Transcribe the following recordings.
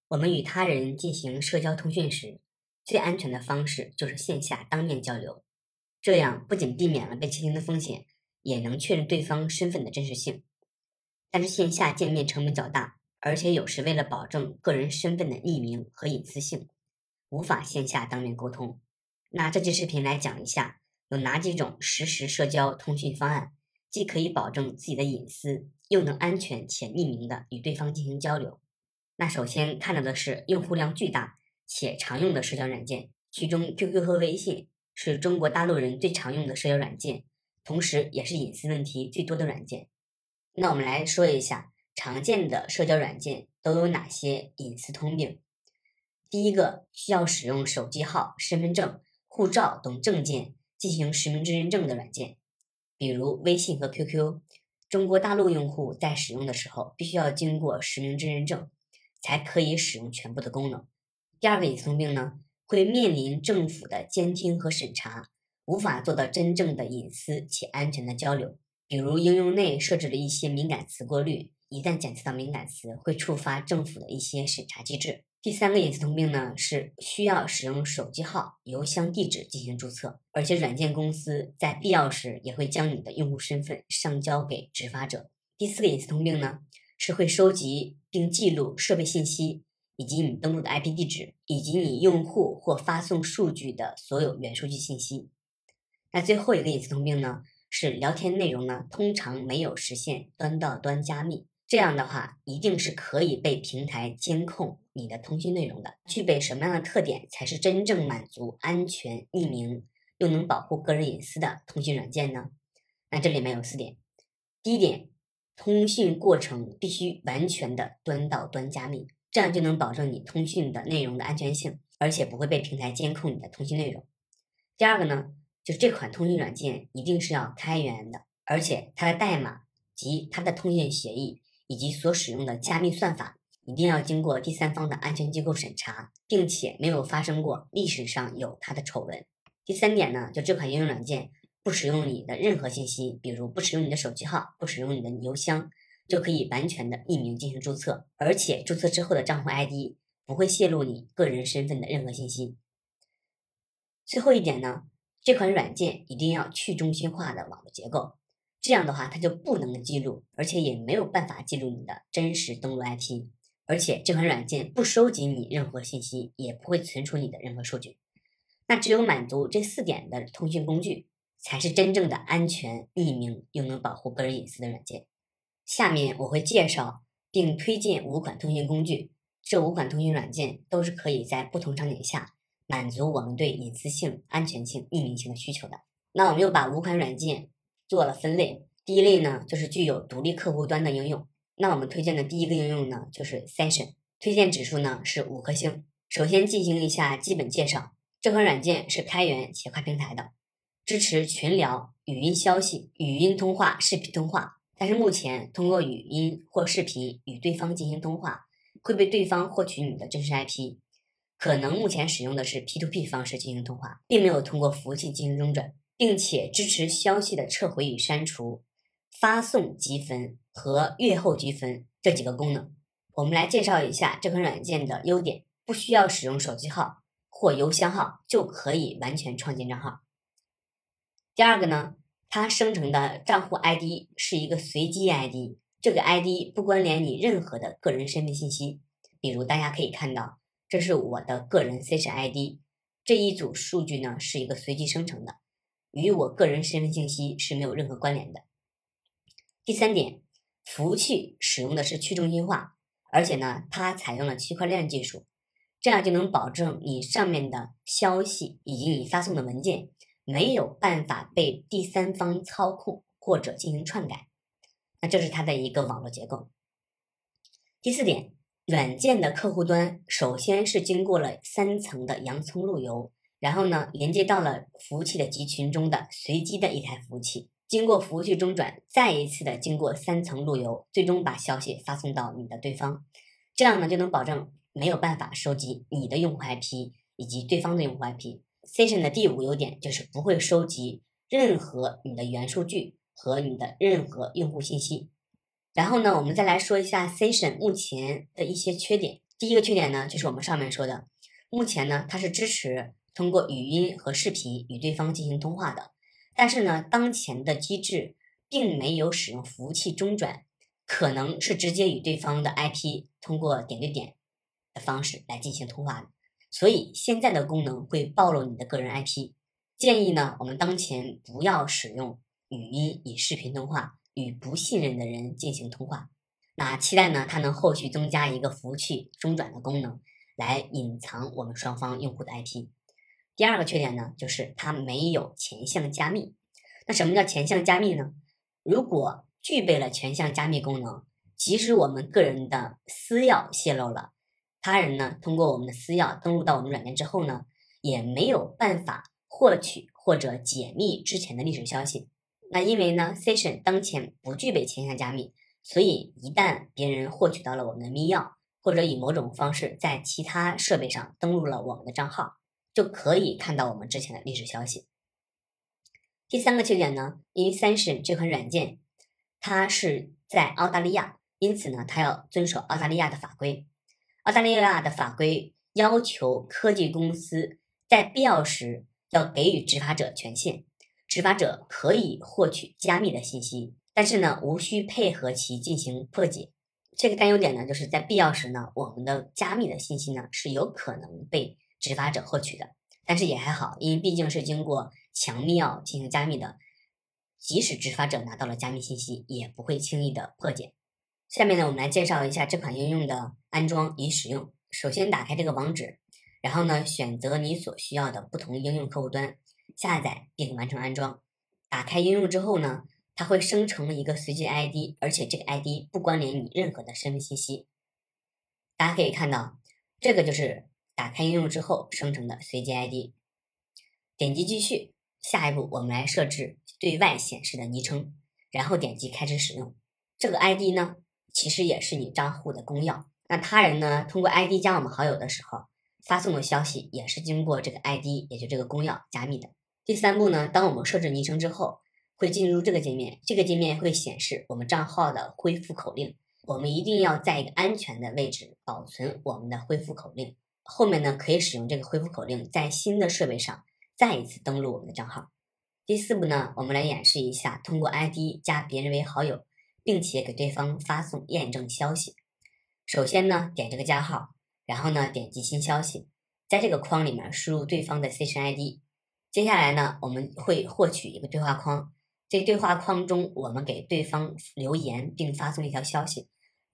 我们与他人进行社交通讯时，最安全的方式就是线下当面交流，这样不仅避免了被窃听的风险，也能确认对方身份的真实性。但是线下见面成本较大，而且有时为了保证个人身份的匿名和隐私性，无法线下当面沟通。那这期视频来讲一下，有哪几种实时社交通讯方案，既可以保证自己的隐私，又能安全且匿名的与对方进行交流。那首先看到的是用户量巨大且常用的社交软件，其中 QQ 和微信是中国大陆人最常用的社交软件，同时也是隐私问题最多的软件。那我们来说一下常见的社交软件都有哪些隐私通病。第一个，需要使用手机号、身份证、护照等证件进行实名制认证的软件，比如微信和 QQ， 中国大陆用户在使用的时候必须要经过实名制认证，才可以使用全部的功能。第二个隐私通病呢，会面临政府的监听和审查，无法做到真正的隐私且安全的交流。比如应用内设置了一些敏感词过滤，一旦检测到敏感词，会触发政府的一些审查机制。第三个隐私通病呢，是需要使用手机号、邮箱地址进行注册，而且软件公司在必要时也会将你的用户身份上交给执法者。第四个隐私通病呢，是会收集并记录设备信息，以及你登录的 IP 地址，以及你用户或发送数据的所有元数据信息。那最后一个隐私通病呢，是聊天内容呢通常没有实现端到端加密，这样的话一定是可以被平台监控你的通讯内容的。具备什么样的特点才是真正满足安全、匿名又能保护个人隐私的通讯软件呢？那这里面有4点。第一点，通讯过程必须完全的端到端加密，这样就能保证你通讯的内容的安全性，而且不会被平台监控你的通讯内容。第二个呢，就是这款通讯软件一定是要开源的，而且它的代码及它的通信协议以及所使用的加密算法一定要经过第三方的安全机构审查，并且没有发生过历史上有它的丑闻。第三点呢，就这款应用软件不使用你的任何信息，比如不使用你的手机号，不使用你的邮箱，就可以完全的匿名进行注册，而且注册之后的账户 ID 不会泄露你个人身份的任何信息。最后一点呢，这款软件一定要去中心化的网络结构，这样的话它就不能记录，而且也没有办法记录你的真实登录 IP， 而且这款软件不收集你任何信息，也不会存储你的任何数据。那只有满足这4点的通讯工具，才是真正的安全、匿名又能保护个人隐私的软件。下面我会介绍并推荐5款通讯工具，这5款通讯软件都是可以在不同场景下满足我们对隐私性、安全性、匿名性的需求的。那我们又把5款软件做了分类。第一类呢，就是具有独立客户端的应用。那我们推荐的第一个应用呢，就是 Session， 推荐指数呢是5颗星。首先进行一下基本介绍，这款软件是开源且跨平台的，支持群聊、语音消息、语音通话、视频通话。但是目前通过语音或视频与对方进行通话，会被对方获取你的真实 IP。可能目前使用的是 P2P 方式进行通话，并没有通过服务器进行中转，并且支持消息的撤回与删除、发送积分和阅后积分这几个功能。我们来介绍一下这款软件的优点，不需要使用手机号或邮箱号就可以完全创建账号。第二个呢，它生成的账户 ID 是一个随机 ID， 这个 ID 不关联你任何的个人身份信息。比如大家可以看到，这是我的个人 Session ID， 这一组数据呢是一个随机生成的，与我个人身份信息是没有任何关联的。第三点，服务器使用的是去中心化，而且呢它采用了区块链技术，这样就能保证你上面的消息以及你发送的文件没有办法被第三方操控或者进行篡改。那这是它的一个网络结构。第4点，软件的客户端首先是经过了3层的洋葱路由，然后呢连接到了服务器的集群中的随机的一台服务器，经过服务器中转，再一次的经过3层路由，最终把消息发送到你的对方。这样呢就能保证没有办法收集你的用户 IP 以及对方的用户 IP。Session 的第5个优点就是不会收集任何你的元数据和你的任何用户信息。然后呢，我们再来说一下 Session 目前的一些缺点。第一个缺点呢，就是我们上面说的，目前呢它是支持通过语音和视频与对方进行通话的，但是呢当前的机制并没有使用服务器中转，可能是直接与对方的 IP 通过点对点的方式来进行通话的，所以现在的功能会暴露你的个人 IP。建议呢，我们当前不要使用语音与视频通话与不信任的人进行通话。那期待呢，它能后续增加一个服务器中转的功能，来隐藏我们双方用户的 IP。第二个缺点呢，就是它没有前向加密。那什么叫前向加密呢？如果具备了前向加密功能，即使我们个人的私钥泄露了，他人呢通过我们的私钥登录到我们软件之后呢，也没有办法获取或者解密之前的历史消息。那因为呢 Session 当前不具备前向加密，所以一旦别人获取到了我们的密钥，或者以某种方式在其他设备上登录了我们的账号，就可以看到我们之前的历史消息。第三个缺点呢，因为Session这款软件它是在澳大利亚，因此呢它要遵守澳大利亚的法规。澳大利亚的法规要求科技公司在必要时要给予执法者权限，执法者可以获取加密的信息，但是呢无需配合其进行破解。这个担忧点呢，就是在必要时呢，我们的加密的信息呢是有可能被执法者获取的，但是也还好，因为毕竟是经过强密钥进行加密的，即使执法者拿到了加密信息，也不会轻易的破解。下面呢，我们来介绍一下这款应用的安装与使用。首先打开这个网址，然后呢选择你所需要的不同应用客户端，下载并完成安装。打开应用之后呢，它会生成一个随机 ID， 而且这个 ID 不关联你任何的身份信息。大家可以看到，这个就是打开应用之后生成的随机 ID。点击继续，下一步我们来设置对外显示的昵称，然后点击开始使用。这个 ID 呢，其实也是你账户的公钥。那他人呢，通过 ID 加我们好友的时候，发送的消息也是经过这个 ID， 也就这个公钥加密的。第三步呢，当我们设置昵称之后，会进入这个界面，这个界面会显示我们账号的恢复口令。我们一定要在一个安全的位置保存我们的恢复口令，后面呢可以使用这个恢复口令在新的设备上再一次登录我们的账号。第四步呢，我们来演示一下通过 ID 加别人为好友，并且给对方发送验证消息。首先呢，点这个加号，然后呢点击新消息，在这个框里面输入对方的 Session ID。接下来呢，我们会获取一个对话框，这个对话框中我们给对方留言并发送一条消息，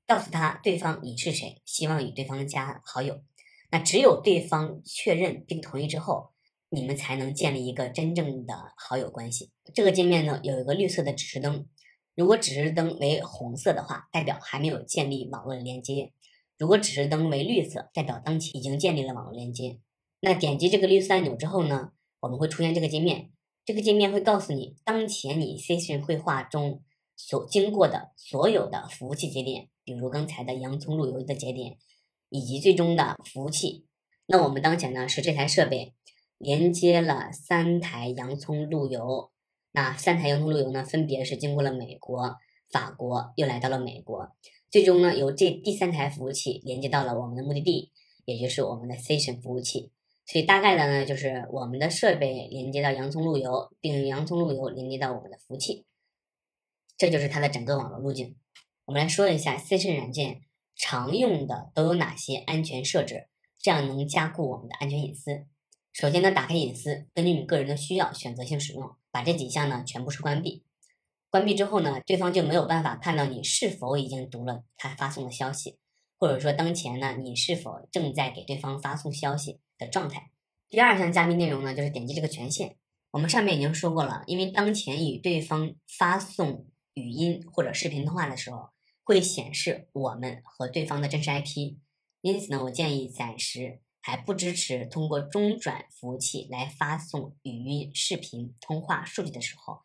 告诉他对方你是谁，希望与对方加好友。那只有对方确认并同意之后，你们才能建立一个真正的好友关系。这个界面呢有一个绿色的指示灯，如果指示灯为红色的话，代表还没有建立网络的连接；如果指示灯为绿色，代表当前已经建立了网络连接。那点击这个绿色按钮之后呢，我们会出现这个界面，这个界面会告诉你当前你 Session 绘画中所经过的所有的服务器节点，比如刚才的洋葱路由的节点，以及最终的服务器。那我们当前呢是这台设备连接了3台洋葱路由，那3台洋葱路由呢分别是经过了美国、法国，又来到了美国，最终呢由这第3台服务器连接到了我们的目的地，也就是我们的 Session 服务器。所以大概的呢就是我们的设备连接到洋葱路由，并洋葱路由连接到我们的服务器，这就是它的整个网络路径。我们来说一下 Session 软件常用的都有哪些安全设置，这样能加固我们的安全隐私。首先呢，打开隐私，根据你个人的需要选择性使用，把这几项呢全部是关闭。关闭之后呢，对方就没有办法看到你是否已经读了他发送的消息，或者说当前呢你是否正在给对方发送消息的状态。第二项加密内容呢，就是点击这个权限。我们上面已经说过了，因为当前与对方发送语音或者视频通话的时候，会显示我们和对方的真实 IP， 因此呢，我建议暂时还不支持通过中转服务器来发送语音、视频通话数据的时候，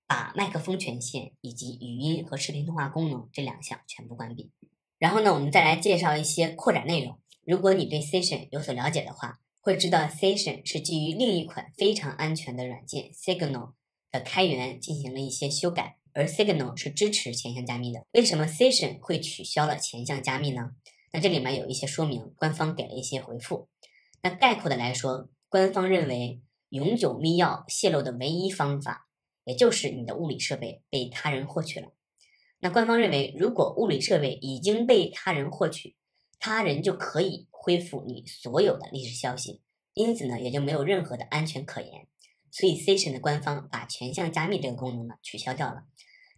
把麦克风权限以及语音和视频通话功能这2项全部关闭。然后呢，我们再来介绍一些扩展内容。如果你对 Session 有所了解的话，会知道 Session 是基于另一款非常安全的软件 Signal 的开源进行了一些修改，而 Signal 是支持前向加密的。为什么 Session 会取消了前向加密呢？那这里面有一些说明，官方给了一些回复。那概括的来说，官方认为永久密钥泄露的唯一方法，也就是你的物理设备被他人获取了。那官方认为，如果物理设备已经被他人获取，他人就可以恢复你所有的历史消息，因此呢，也就没有任何的安全可言。所以 Session 的官方把全项加密这个功能呢取消掉了。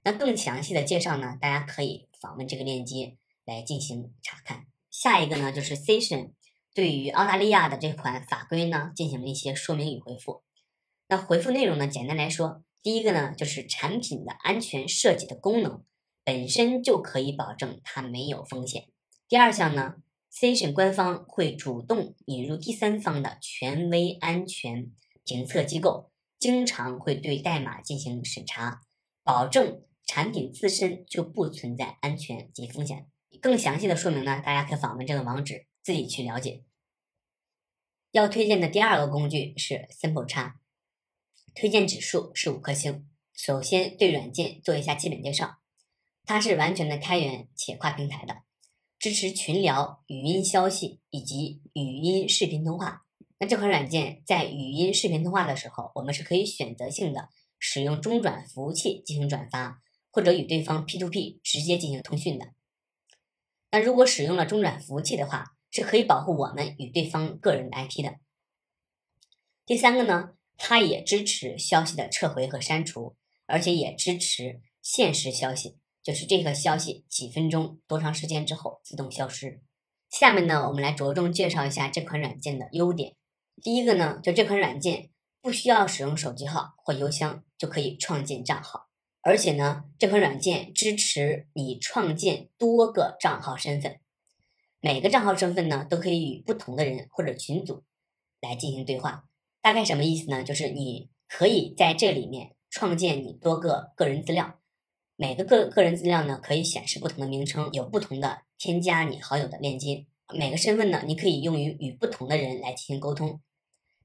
那更详细的介绍呢，大家可以访问这个链接来进行查看。下一个呢，就是 Session 对于澳大利亚的这款法规呢进行了一些说明与回复。那回复内容呢，简单来说，第一个呢，就是产品的安全设计的功能本身就可以保证它没有风险。第二项呢，Session 官方会主动引入第三方的权威安全评测机构，经常会对代码进行审查，保证产品自身就不存在安全及风险。更详细的说明呢，大家可以访问这个网址自己去了解。要推荐的第二个工具是 SimpleX， 推荐指数是5颗星。首先对软件做一下基本介绍，它是完全的开源且跨平台的，支持群聊、语音消息以及语音视频通话。那这款软件在语音视频通话的时候，我们是可以选择性的使用中转服务器进行转发，或者与对方 P2P 直接进行通讯的。那如果使用了中转服务器的话，是可以保护我们与对方个人的 IP 的。第三个呢，它也支持消息的撤回和删除，而且也支持限时消息，就是这个消息几分钟、多长时间之后自动消失。下面呢，我们来着重介绍一下这款软件的优点。第一个呢，就这款软件不需要使用手机号或邮箱就可以创建账号，而且呢，这款软件支持你创建多个账号身份，每个账号身份呢都可以与不同的人或者群组来进行对话。大概什么意思呢？就是你可以在这里面创建你多个个人资料，每个个人资料呢可以显示不同的名称，有不同的添加你好友的链接。每个身份呢，你可以用于与不同的人来进行沟通。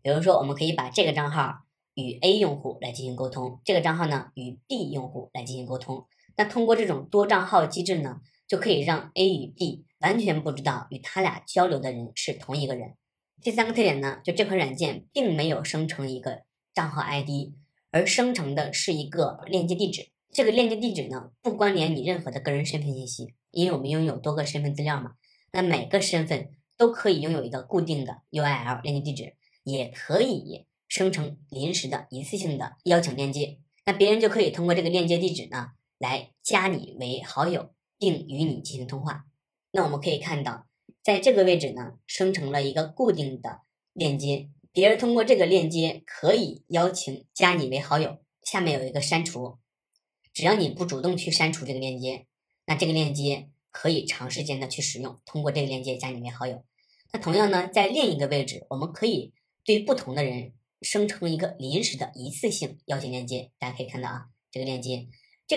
比如说，我们可以把这个账号与 A 用户来进行沟通，这个账号呢与 B 用户来进行沟通。那通过这种多账号机制呢，就可以让 A 与 B 完全不知道与他俩交流的人是同一个人。第三个特点呢，就这款软件并没有生成一个账号 ID， 而生成的是一个链接地址。这个链接地址呢，不关联你任何的个人身份信息，因为我们拥有多个身份资料嘛。那每个身份都可以拥有一个固定的 URL 链接地址，也可以生成临时的一次性的邀请链接。那别人就可以通过这个链接地址呢，来加你为好友，并与你进行通话。那我们可以看到，在这个位置呢，生成了一个固定的链接，别人通过这个链接可以邀请加你为好友。下面有一个删除，只要你不主动去删除这个链接，那这个链接可以长时间的去使用，通过这个链接加你为好友。那同样呢，在另一个位置，我们可以对不同的人生成一个临时的一次性邀请链接。大家可以看到啊，这个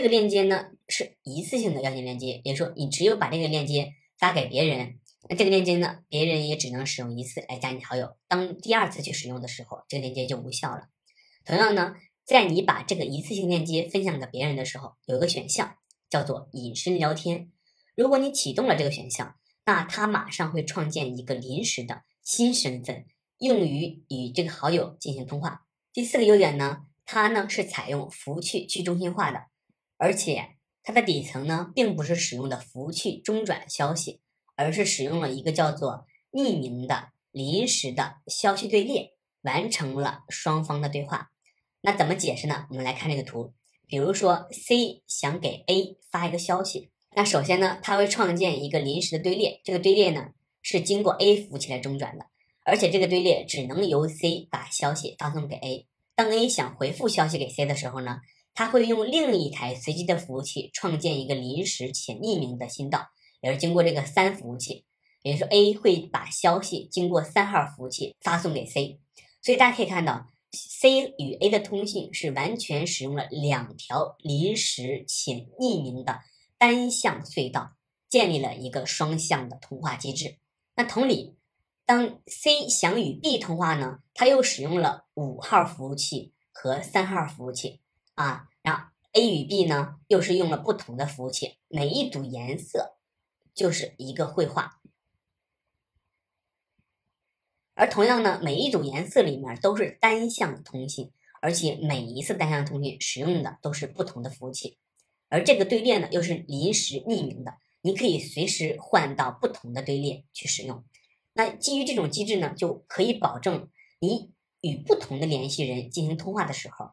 链接呢是一次性的邀请链接，也就是说你只有把这个链接发给别人，那这个链接呢，别人也只能使用一次来加你好友。当第二次去使用的时候，这个链接就无效了。同样呢，在你把这个一次性链接分享给别人的时候，有个选项叫做隐身聊天。如果你启动了这个选项，那它马上会创建一个临时的新身份，用于与这个好友进行通话。第四个优点呢，它呢是采用服务器去中心化的，而且它的底层呢并不是使用的服务器中转消息，而是使用了一个叫做匿名的临时的消息队列，完成了双方的对话。那怎么解释呢？我们来看这个图。比如说 C 想给 A 发一个消息，那首先呢，它会创建一个临时的队列，这个队列呢是经过 A 服务器来中转的，而且这个队列只能由 C 把消息发送给 A。当 A 想回复消息给 C 的时候呢，它会用另一台随机的服务器创建一个临时且匿名的信道，也是经过这个3服务器，也就是说 A 会把消息经过3号服务器发送给 C。所以大家可以看到， C 与 A 的通信是完全使用了2条临时且匿名的单向隧道，建立了一个双向的通话机制。那同理，当 C 想与 B 通话呢，它又使用了5号服务器和3号服务器啊，然后 A 与 B 呢又是用了不同的服务器，每一组颜色就是一个绘画。而同样呢，每一种颜色里面都是单向通信，而且每一次单向通信使用的都是不同的服务器，而这个队列呢又是临时匿名的，你可以随时换到不同的队列去使用。那基于这种机制呢，就可以保证你与不同的联系人进行通话的时候，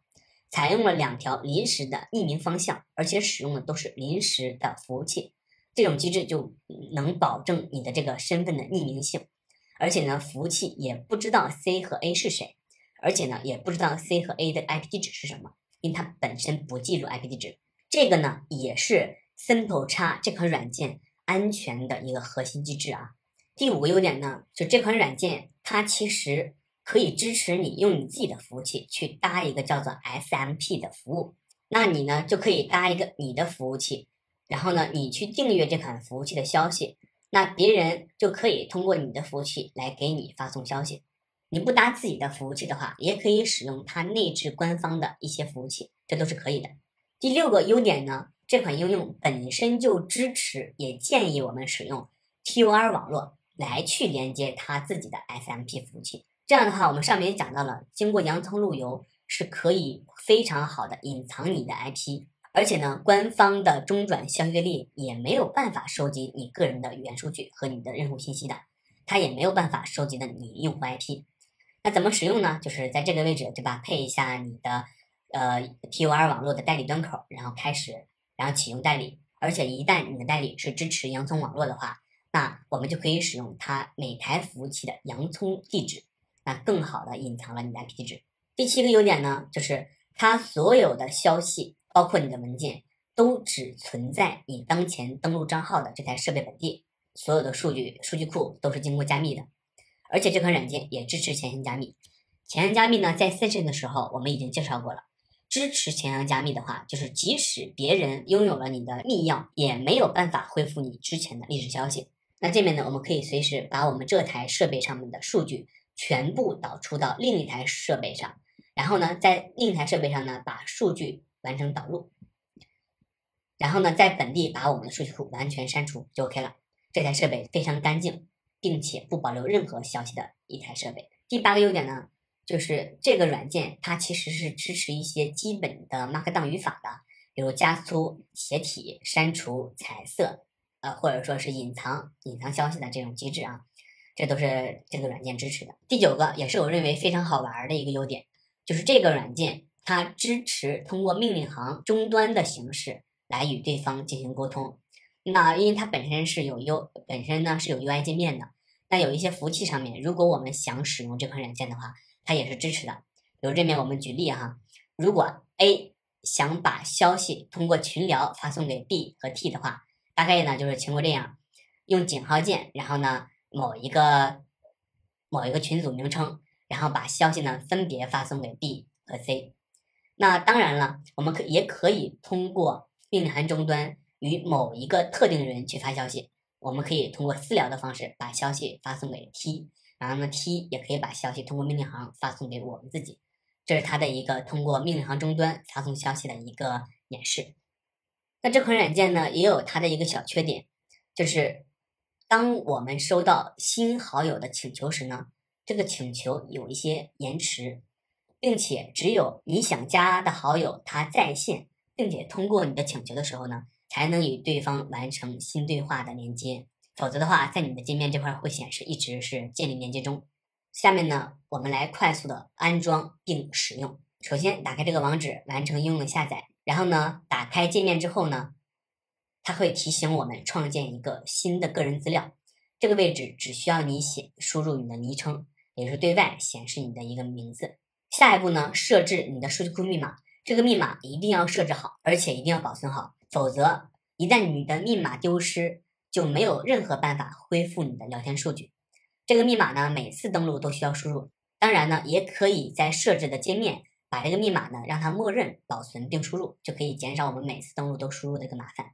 采用了2条临时的匿名方向，而且使用的都是临时的服务器。这种机制就能保证你的这个身份的匿名性，而且呢，服务器也不知道 C 和 A 是谁，而且呢，也不知道 C 和 A 的 IP 地址是什么，因为它本身不记录 IP 地址。这个呢，也是 SimpleX 这款软件安全的一个核心机制啊。第5个优点呢，就这款软件它其实可以支持你用你自己的服务器去搭一个叫做 SMP 的服务，那你呢就可以搭一个你的服务器，然后呢你去订阅这款服务器的消息，那别人就可以通过你的服务器来给你发送消息。你不搭自己的服务器的话，也可以使用它内置官方的一些服务器，这都是可以的。第6个优点呢，这款应用本身就支持，也建议我们使用 TOR 网络来去连接它自己的 SMP 服务器。这样的话，我们上面也讲到了，经过洋葱路由是可以非常好的隐藏你的 IP， 而且呢，官方的中转消费列也没有办法收集你个人的语言数据和你的任务信息的，它也没有办法收集的你用户 IP。那怎么使用呢？就是在这个位置，对吧？配一下你的TOR 网络的代理端口，然后启用代理。而且一旦你的代理是支持洋葱网络的话，那我们就可以使用它每台服务器的洋葱地址，那更好的隐藏了你的 IP 地址。第7个优点呢，就是它所有的消息，包括你的文件，都只存在你当前登录账号的这台设备本地，所有的数据库都是经过加密的。而且这款软件也支持前行加密。前行加密呢，在 Session 的时候我们已经介绍过了。支持前行加密的话，就是即使别人拥有了你的密钥，也没有办法恢复你之前的历史消息。那这边呢，我们可以随时把我们这台设备上面的数据全部导出到另一台设备上，然后呢，在另一台设备上呢，把数据完成导入，然后呢，在本地把我们的数据库完全删除就 OK 了。这台设备非常干净，并且不保留任何消息的一台设备。第8个优点呢，就是这个软件它其实是支持一些基本的 Markdown 语法的，比如加粗、斜体、删除、彩色，或者说是隐藏消息的这种机制啊，这都是这个软件支持的。第9个也是我认为非常好玩的一个优点，就是这个软件它支持通过命令行终端的形式来与对方进行沟通。那因为它本身是有 UI 界面的，那有一些服务器上面，如果我们想使用这款软件的话，它也是支持的。比如这边我们举例哈，如果 A 想把消息通过群聊发送给 B 和 T 的话，大概呢就是情况这样，用井号键，然后呢某一个群组名称，然后把消息呢分别发送给 B 和 C。那当然了，我们也可以通过命令行终端与某一个特定人去发消息，我们可以通过私聊的方式把消息发送给 T， 然后呢 T 也可以把消息通过命令行发送给我们自己，这是它的一个通过命令行终端发送消息的一个演示。那这款软件呢也有它的一个小缺点，就是当我们收到新好友的请求时呢，这个请求有一些延迟，并且只有你想加的好友他在线，并且通过你的请求的时候呢，才能与对方完成新对话的连接，否则的话，在你的界面这块会显示一直是建立连接中。下面呢，我们来快速的安装并使用。首先打开这个网址，完成应用的下载，然后呢，打开界面之后呢，它会提醒我们创建一个新的个人资料，这个位置只需要你输入你的昵称，也就是对外显示你的一个名字。下一步呢，设置你的数据库密码，这个密码一定要设置好，而且一定要保存好，否则一旦你的密码丢失，就没有任何办法恢复你的聊天数据。这个密码呢，每次登录都需要输入，当然呢，也可以在设置的界面把这个密码呢让它默认保存并输入，就可以减少我们每次登录都输入的一个麻烦。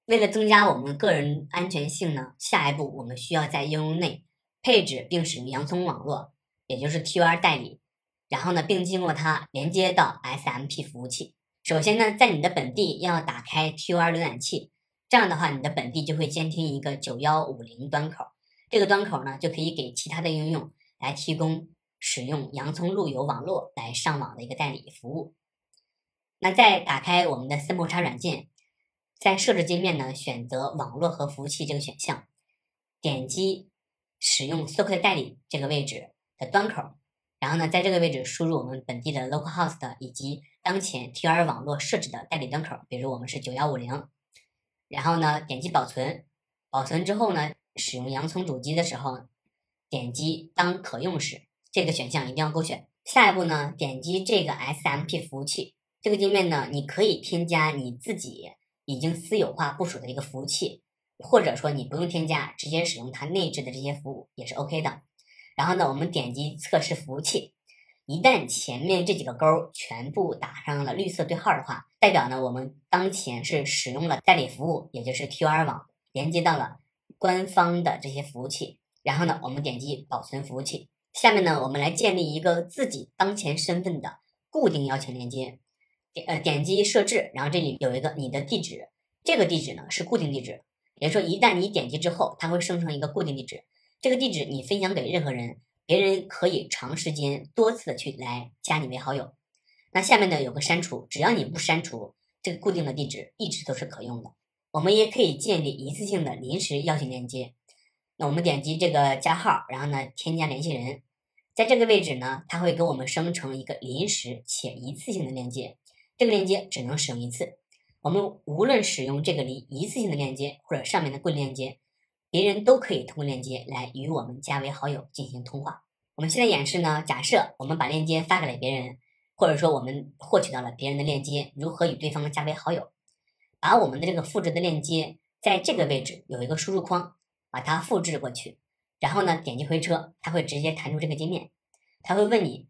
为了增加我们个人安全性呢，下一步我们需要在应用内配置并使用洋葱网络，也就是 TOR 代理，然后呢，并经过它连接到 SMP 服务器。首先呢，在你的本地要打开 TOR 浏览器，这样的话，你的本地就会监听一个9150端口，这个端口呢就可以给其他的应用来提供使用洋葱路由网络来上网的一个代理服务。那再打开我们的森摩擦软件，在设置界面呢，选择网络和服务器这个选项，点击使用 Socket 代理这个位置的端口，然后呢，在这个位置输入我们本地的 localhost 以及当前 TUR 网络设置的代理端口，比如我们是9150，然后呢，点击保存，保存之后呢，使用洋葱主机的时候，点击当可用时这个选项一定要勾选。下一步呢，点击这个 SMP 服务器。这个界面呢，你可以添加你自己已经私有化部署的一个服务器，或者说你不用添加，直接使用它内置的这些服务也是 OK 的。然后呢，我们点击测试服务器，一旦前面这几个勾全部打上了绿色对号的话，代表呢我们当前是使用了代理服务，也就是 TUR 网连接到了官方的这些服务器。然后呢，我们点击保存服务器。下面呢，我们来建立一个自己当前身份的固定邀请链接。点击设置，然后这里有一个你的地址，这个地址呢是固定地址，也就是说一旦你点击之后，它会生成一个固定地址。这个地址你分享给任何人，别人可以长时间多次的去来加你为好友。那下面呢有个删除，只要你不删除，这个固定的地址一直都是可用的。我们也可以建立一次性的临时邀请链接。那我们点击这个加号，然后呢添加联系人，在这个位置呢，它会给我们生成一个临时且一次性的链接。这个链接只能使用一次，我们无论使用这个一次性的链接或者上面的固定链接，别人都可以通过链接来与我们加为好友进行通话。我们现在演示呢，假设我们把链接发给了别人，或者说我们获取到了别人的链接，如何与对方加为好友？把我们的这个复制的链接在这个位置有一个输入框，把它复制过去，然后呢点击回车，它会直接弹出这个界面，它会问你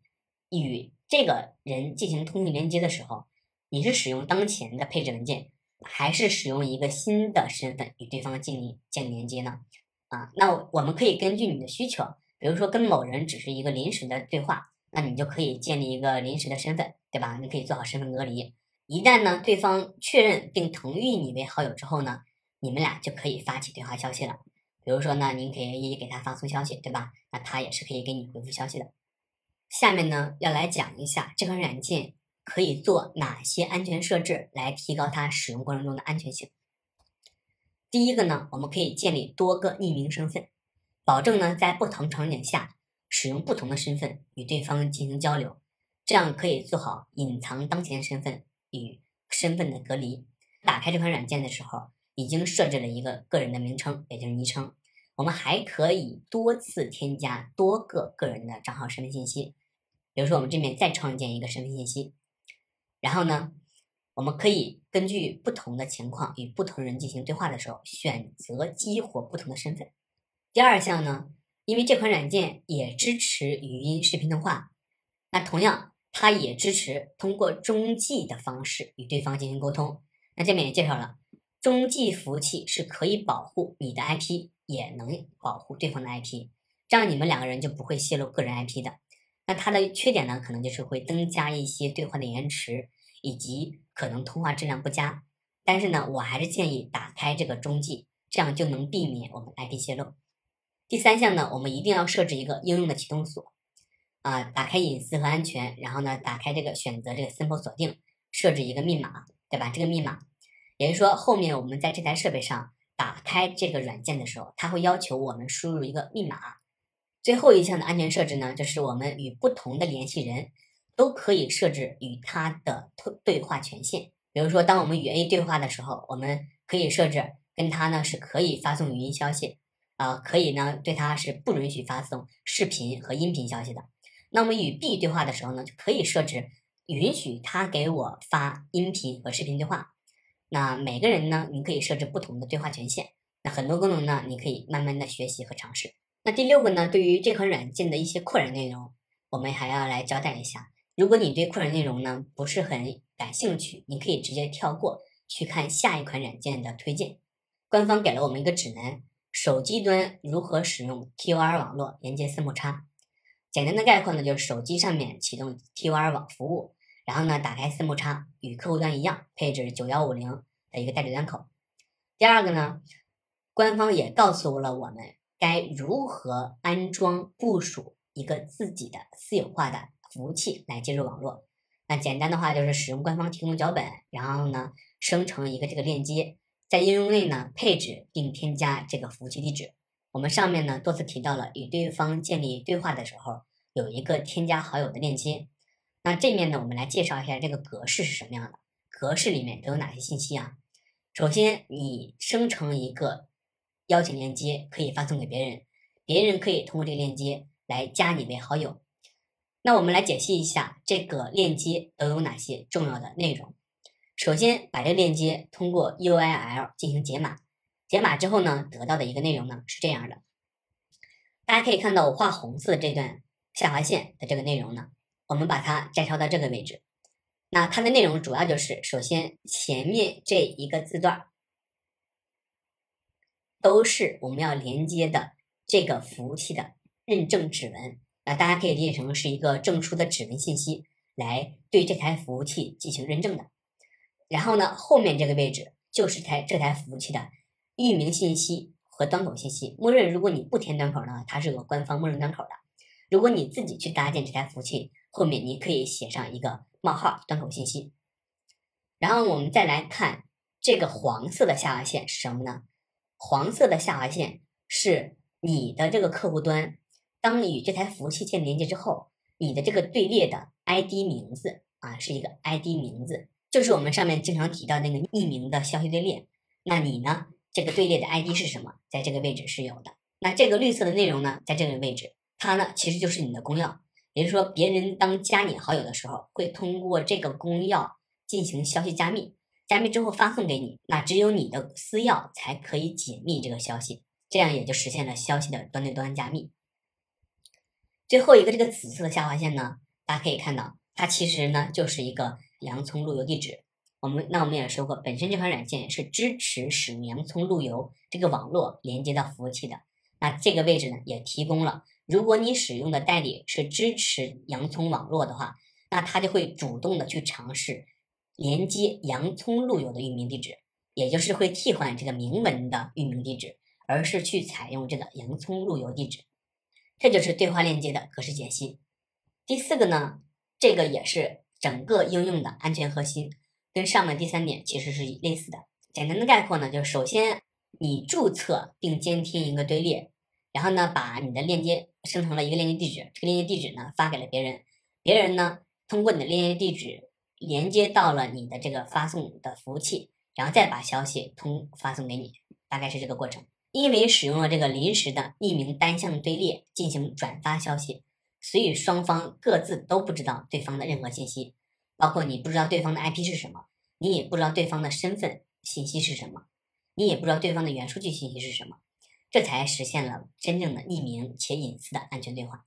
与这个人进行通讯连接的时候，你是使用当前的配置文件，还是使用一个新的身份与对方建立连接呢？那我们可以根据你的需求，比如说跟某人只是一个临时的对话，那你就可以建立一个临时的身份，对吧？你可以做好身份隔离。一旦呢对方确认并同意你为好友之后呢，你们俩就可以发起对话消息了。比如说呢，您可以给他发送消息，对吧？那他也是可以给你回复消息的。下面呢要来讲一下这款软件可以做哪些安全设置来提高它使用过程中的安全性。第一个呢，我们可以建立多个匿名身份，保证呢在不同场景下使用不同的身份与对方进行交流，这样可以做好隐藏当前身份与身份的隔离。打开这款软件的时候，已经设置了一个个人的名称，也就是昵称。我们还可以多次添加多个个人的账号身份信息，比如说我们这边再创建一个身份信息，然后呢，我们可以根据不同的情况与不同人进行对话的时候，选择激活不同的身份。第二项呢，因为这款软件也支持语音视频通话，那同样它也支持通过中继的方式与对方进行沟通。那这边也介绍了，中继服务器是可以保护你的 IP， 也能保护对方的 IP， 这样你们两个人就不会泄露个人 IP 的。那它的缺点呢，可能就是会增加一些对话的延迟，以及可能通话质量不佳。但是呢，我还是建议打开这个中继，这样就能避免我们 IP 泄露。第三项呢，我们一定要设置一个应用的启动锁。打开隐私和安全，然后呢，打开这个选择这个 Simple 锁定，设置一个密码，对吧？这个密码，也就是说后面我们在这台设备上打开这个软件的时候，它会要求我们输入一个密码。最后一项的安全设置呢，就是我们与不同的联系人都可以设置与他的对话权限。比如说，当我们与 A 对话的时候，我们可以设置跟他呢是可以发送语音消息，可以呢对他是不允许发送视频和音频消息的。那我们与 B 对话的时候呢，就可以设置允许他给我发音频和视频对话。那每个人呢，你可以设置不同的对话权限。那很多功能呢，你可以慢慢的学习和尝试。那第六个呢，对于这款软件的一些扩展内容，我们还要来交代一下。如果你对扩展内容呢不是很感兴趣，你可以直接跳过去看下一款软件的推荐。官方给了我们一个指南，手机端如何使用 TUR 网络连接森摩擦。简单的概括呢，就是手机上面启动 TUR 网服务，然后呢打开森摩擦，与客户端一样配置9150的一个代理端口。第二个呢，官方也告诉了我们该如何安装部署一个自己的私有化的服务器来接入网络。那简单的话就是使用官方提供脚本，然后呢生成一个这个链接，在应用内呢配置并添加这个服务器地址。我们上面呢多次提到了与对方建立对话的时候有一个添加好友的链接。那这面呢我们来介绍一下这个格式是什么样的，格式里面都有哪些信息啊？首先你生成一个邀请链接可以发送给别人，别人可以通过这个链接来加你为好友。那我们来解析一下这个链接都有哪些重要的内容。首先把这个链接通过 URL 进行解码，解码之后呢得到的一个内容呢是这样的。大家可以看到我画红色的这段下划线的这个内容呢，我们把它摘抄到这个位置。那它的内容主要就是首先前面这一个字段都是我们要连接的这个服务器的认证指纹，大家可以理解成是一个证书的指纹信息来对这台服务器进行认证的。然后呢后面这个位置就是这台服务器的域名信息和端口信息，默认如果你不填端口呢，它是有个官方默认端口的。如果你自己去搭建这台服务器，后面你可以写上一个冒号端口信息。然后我们再来看这个黄色的下划线是什么呢？黄色的下划线是你的这个客户端，当你与这台服务器建立连接之后，你的这个队列的 ID 名字啊，是一个 ID 名字，就是我们上面经常提到那个匿名的消息队列。那你呢，这个队列的 ID 是什么？在这个位置是有的。那这个绿色的内容呢，在这个位置，它呢其实就是你的公钥，也就是说别人当加你好友的时候，会通过这个公钥进行消息加密，加密之后发送给你，那只有你的私钥才可以解密这个消息，这样也就实现了消息的端对端加密。最后一个这个紫色的下划线呢，大家可以看到它其实呢就是一个洋葱路由地址。我们也说过，本身这款软件是支持使用洋葱路由这个网络连接到服务器的。那这个位置呢也提供了，如果你使用的代理是支持洋葱网络的话，那它就会主动的去尝试连接洋葱路由的域名地址，也就是会替换这个明文的域名地址，而是去采用这个洋葱路由地址。这就是对话链接的格式解析。第四个呢，这个也是整个应用的安全核心，跟上面第3点其实是类似的。简单的概括呢，就是首先你注册并监听一个队列，然后呢把你的链接生成了一个链接地址，这个链接地址呢发给了别人，别人呢通过你的链接地址连接到了你的这个发送的服务器，然后再把消息发送给你，大概是这个过程。因为使用了这个临时的匿名单向队列进行转发消息，所以双方各自都不知道对方的任何信息，包括你不知道对方的 IP 是什么，你也不知道对方的身份信息是什么，你也不知道对方的原数据信息是什么，这才实现了真正的匿名且隐私的安全对话。